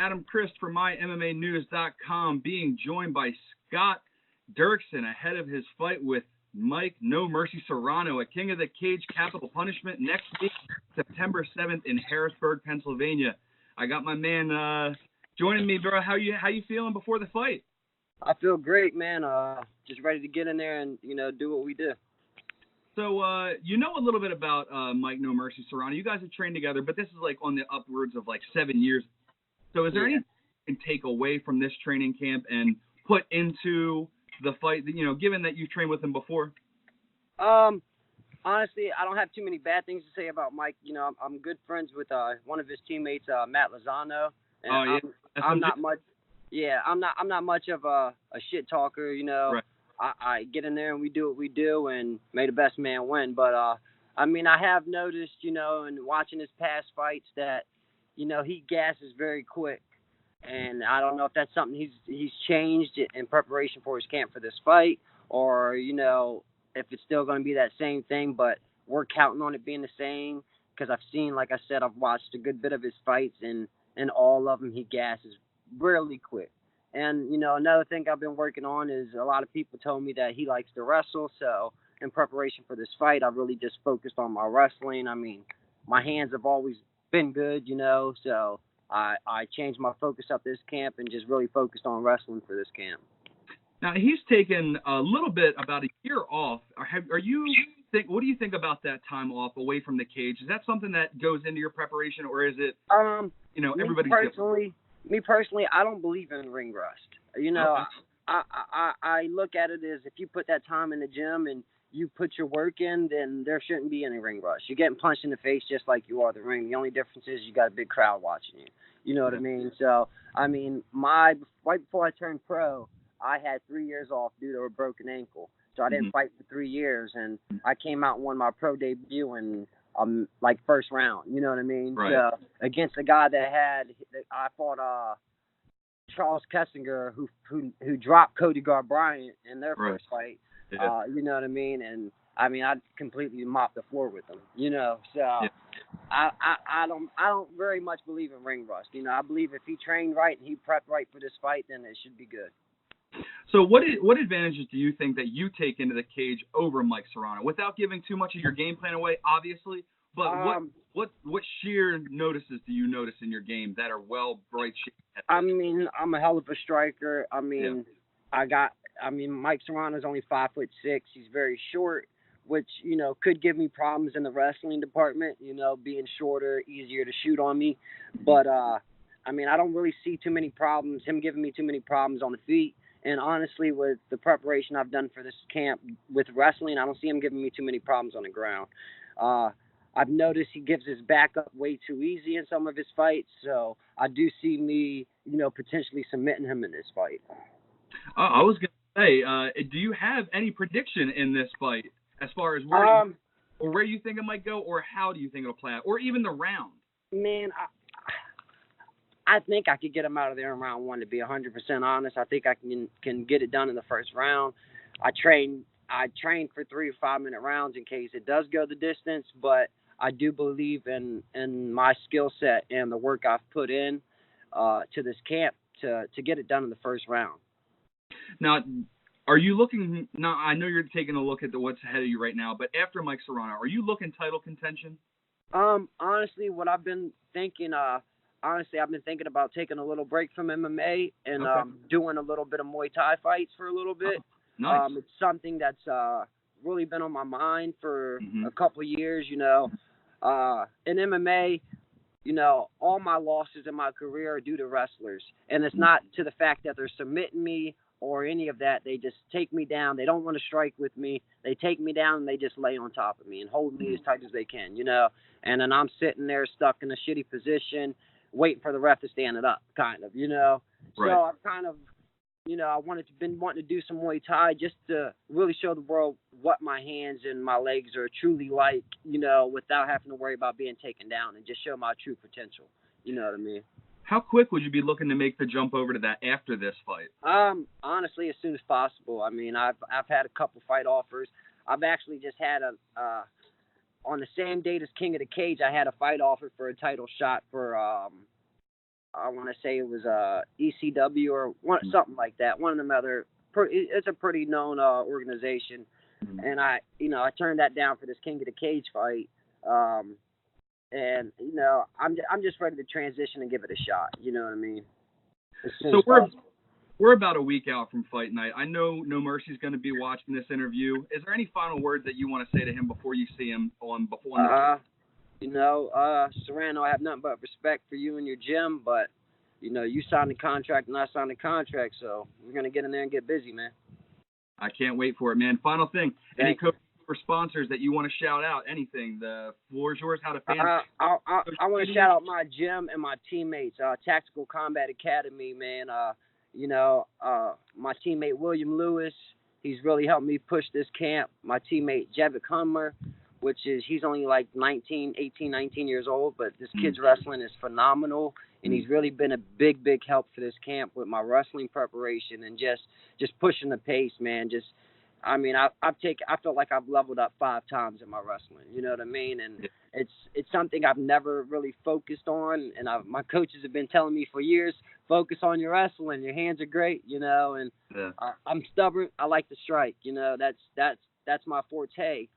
Adam Christ from MyMMAnews.com, being joined by Scott Dirkson ahead of his fight with Mike No Mercy Serrano at King of the Cage Capital Punishment next week, September 7th in Harrisburg, Pennsylvania. I got my man joining me, bro. How you feeling before the fight? I feel great, man. Just ready to get in there and, do what we do. So, you know a little bit about Mike No Mercy Serrano. You guys have trained together, but this is like on the upwards of like 7 years. So is there anything you can take away from this training camp and put into the fight, given that you've trained with him before? Honestly, I don't have too many bad things to say about Mike. I'm good friends with one of his teammates, Matt Lozano. And I'm not much. Yeah, I'm not much of a shit talker. Right. I get in there and we do what we do, and may the best man win. But I have noticed, in watching his past fights that, he gasses very quick, and I don't know if that's something he's changed in preparation for his camp for this fight, or if it's still going to be that same thing. But we're counting on it being the same, because I've seen, like I said, I've watched a good bit of his fights, and in all of them he gasses really quick. And, another thing I've been working on is a lot of people told me that he likes to wrestle. So in preparation for this fight, I really just focused on my wrestling. I mean, my hands have always been good, so I changed my focus up this camp and just really focused on wrestling for this camp. Now, he's taken a little bit, about a year off. What do you think about that time off away from the cage? Is that something that goes into your preparation, or is it, everybody's different? Me personally, I don't believe in ring rust. I look at it as if you put that time in the gym and you put your work in, then there shouldn't be any ring rust. You're getting punched in the face just like you are the ring. The only difference is you got a big crowd watching you. You know what I mean? So, right before I turned pro, I had 3 years off due to a broken ankle. So I didn't fight for 3 years, and I came out and won my pro debut in first round, you know what I mean? Right. So, against a guy I fought Charles Kessinger, who dropped Cody Garbrandt in their first fight. Yeah. You know what I mean? And I completely mopped the floor with them. So I don't very much believe in ring rust. I believe if he trained right and he prepped right for this fight, then it should be good. So what advantages do you think that you take into the cage over Mike Serrano, without giving too much of your game plan away, obviously? But what sheer notices do you notice in your game that are bright shades? I'm a hell of a striker. Mike Serrano's only 5'6". He's very short, which could give me problems in the wrestling department. Being shorter, easier to shoot on me. But I don't really see too many problems. Him giving me too many problems on the feet. And honestly, with the preparation I've done for this camp with wrestling, I don't see him giving me too many problems on the ground. I've noticed he gives his back up way too easy in some of his fights, so I do see me, potentially submitting him in this fight. I was going to say, do you have any prediction in this fight as far as where you think it might go, or how do you think it'll play out, or even the round? Man, I think I could get him out of there in round one, to be 100% honest. I think I can get it done in the first round. I train for 3 or 5 minute rounds in case it does go the distance, but I do believe in my skill set and the work I've put in to this camp to get it done in the first round. Now, are you looking – now, I know you're taking a look at what's ahead of you right now, but after Mike Serrano, are you looking title contention? Honestly, what I've been thinking I've been thinking about taking a little break from MMA and doing a little bit of Muay Thai fights for a little bit. Oh, nice. It's something that's really been on my mind for a couple of years. In MMA, all my losses in my career are due to wrestlers. And it's not to the fact that they're submitting me or any of that. They just take me down. They don't want to strike with me. They take me down and they just lay on top of me and hold me as tight as they can, And then I'm sitting there stuck in a shitty position, waiting for the ref to stand it up, kind of, Right. So I've kind of, been wanting to do some Muay Thai just to really show the world what my hands and my legs are truly like, without having to worry about being taken down, and just show my true potential. You know what I mean? How quick would you be looking to make the jump over to that after this fight? Honestly, as soon as possible. I've had a couple fight offers. I've actually just had on the same date as King of the Cage, I had a fight offer for a title shot for I want to say it was ECW or something like that. One of them other. It's a pretty known organization, and I turned that down for this King of the Cage fight. And I'm just ready to transition and give it a shot. You know what I mean? So we're about a week out from fight night. I know No Mercy's going to be watching this interview. Is there any final words that you want to say to him before you see him Serrano, I have nothing but respect for you and your gym, but you signed the contract and I signed the contract, so we're gonna get in there and get busy, man. I can't wait for it, man. Final thing, any coaches or sponsors that you want to shout out? Anything? The floor is yours. How to fans? I want to shout out my gym and my teammates. Tactical Combat Academy, man. My teammate William Lewis, he's really helped me push this camp. My teammate Jevick Hummer, he's only like 18, 19 years old, but this kid's wrestling is phenomenal, and he's really been a big, big help for this camp with my wrestling preparation and just pushing the pace, man. I feel like I've leveled up 5 times in my wrestling, you know what I mean? And it's something I've never really focused on, and my coaches have been telling me for years, focus on your wrestling, your hands are great, and I'm stubborn, I like to strike, that's my forte.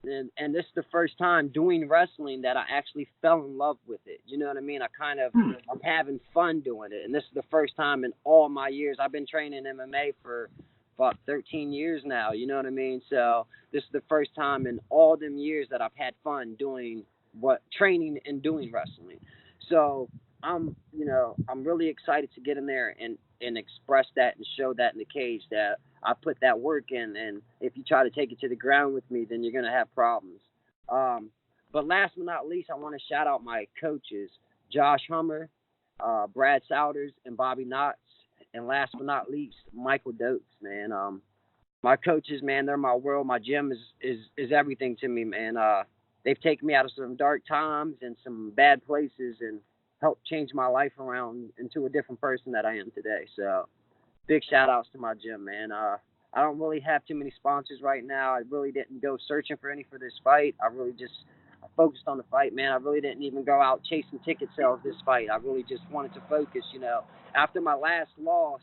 And this is the first time doing wrestling that I actually fell in love with it. You know what I mean? I'm having fun doing it. And this is the first time in all my years. I've been training MMA for about 13 years now. You know what I mean? So this is the first time in all them years that I've had fun training and doing wrestling. So I'm really excited to get in there and express that and show that in the cage that I put that work in, and if you try to take it to the ground with me, then you're going to have problems. But last but not least, I want to shout out my coaches, Josh Hummer, Brad Souders, and Bobby Knotts. And last but not least, Michael Doakes, man. My coaches, man, they're my world. My gym is everything to me, man. They've taken me out of some dark times and some bad places and helped change my life around into a different person that I am today. So big shout outs to my gym, man. I don't really have too many sponsors right now. I really didn't go searching for any for this fight. I focused on the fight, man. I really didn't even go out chasing ticket sales this fight. I really just wanted to focus, After my last loss,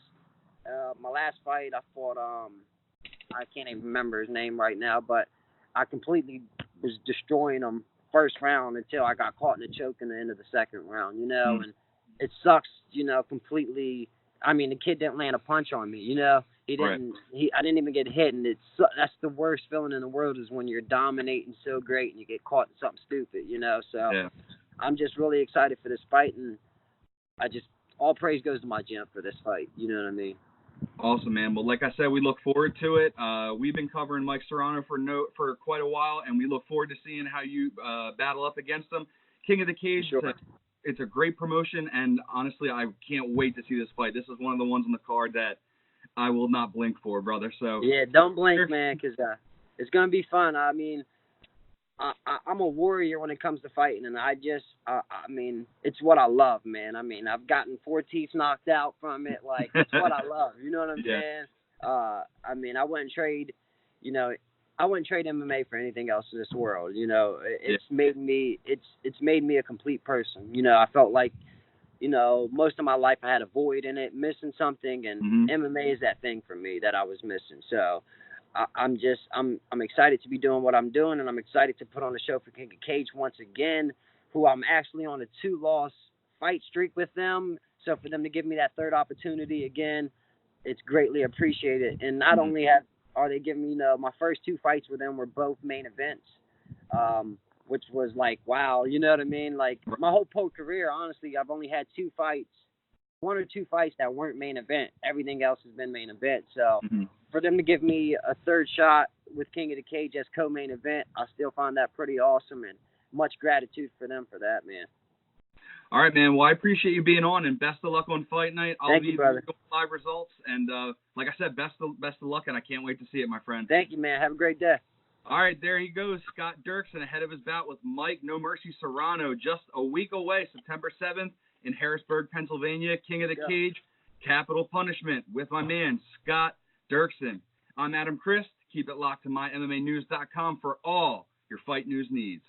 my last fight, I fought, I can't even remember his name right now, but I completely was destroying him first round until I got caught in a choke in the end of the second round, and it sucks, completely. I mean, the kid didn't land a punch on me, He didn't. Right. I didn't even get hit, and that's the worst feeling in the world is when you're dominating so great and you get caught in something stupid, So I'm just really excited for this fight, and all praise goes to my gym for this fight. You know what I mean? Awesome, man. Well, like I said, we look forward to it. We've been covering Mike Serrano for quite a while, and we look forward to seeing how you battle up against him. King of the Cage. Sure. It's a great promotion, and honestly, I can't wait to see this fight. This is one of the ones on the card that I will not blink for, brother. So yeah, don't blink, man, because it's gonna be fun. I mean, I'm a warrior when it comes to fighting, and I mean, it's what I love, man. I mean, I've gotten 4 teeth knocked out from it. Like, it's what I love. You know what I'm saying? I mean, I wouldn't trade MMA for anything else in this world. It's made me a complete person. I felt like, most of my life I had a void in it, missing something, and MMA is that thing for me that I was missing. So I'm excited to be doing what I'm doing, and I'm excited to put on a show for King of Cage once again, who I'm actually on a 2-loss fight streak with them. So for them to give me that third opportunity again, it's greatly appreciated. And not only are they giving me, my first 2 fights with them were both main events, which was like, wow, you know what I mean? Like, my whole pro career, honestly, I've only had 2 fights, 1 or 2 fights that weren't main event. Everything else has been main event. So for them to give me a third shot with King of the Cage as co-main event, I still find that pretty awesome, and much gratitude for them for that, man. All right, man. Well, I appreciate you being on, and best of luck on fight night. Thank you, brother. Live results, and like I said, best of luck, and I can't wait to see it, my friend. Thank you, man. Have a great day. All right, there he goes, Scott Dirkson, ahead of his bout with Mike No Mercy Serrano, just a week away, September 7th in Harrisburg, Pennsylvania. King of the Cage, Capital Punishment with my man, Scott Dirkson. I'm Adam Christ. Keep it locked to MyMMAnews.com for all your fight news needs.